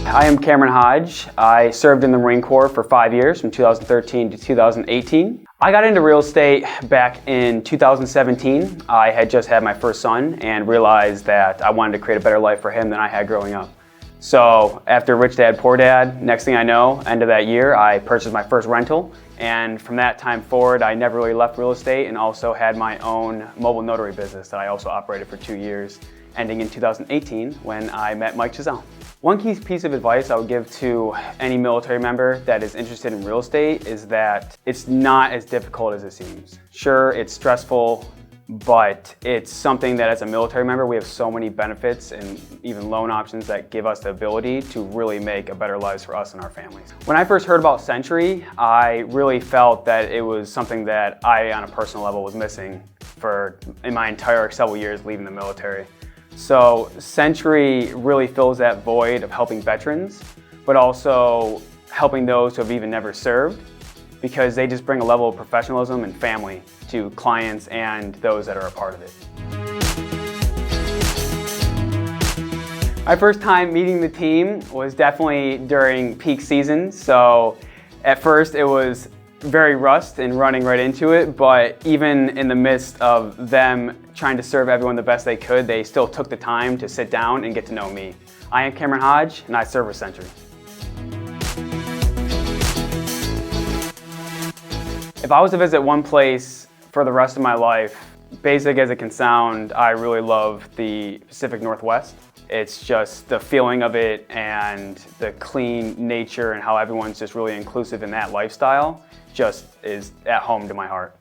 I am Cameron Hodge. I served in the Marine Corps for 5 years, from 2013 to 2018. I got into real estate back in 2017. I had just had my first son and realized that I wanted to create a better life for him than I had growing up. So after Rich Dad, Poor Dad, next thing I know, end of that year, I purchased my first rental. And from that time forward, I never really left real estate, and also had my own mobile notary business that I also operated for 2 years, ending in 2018 when I met Mike Giselle. One key piece of advice I would give to any military member that is interested in real estate is that it's not as difficult as it seems. Sure, it's stressful, but it's something that as a military member, we have so many benefits and even loan options that give us the ability to really make a better lives for us and our families. When I first heard about Sentry, I really felt that it was something that I, on a personal level, was missing in my entire several years leaving the military. So Sentry really fills that void of helping veterans, but also helping those who have even never served, because they just bring a level of professionalism and family to clients and those that are a part of it. My first time meeting the team was definitely during peak season. So at first it was very rushed and running right into it, but even in the midst of them trying to serve everyone the best they could, they still took the time to sit down and get to know me. I am Cameron Hodge, and I serve with Sentry. If I was to visit one place for the rest of my life, basic as it can sound, I really love the Pacific Northwest. It's just the feeling of it and the clean nature and how everyone's just really inclusive in that lifestyle just is at home to my heart.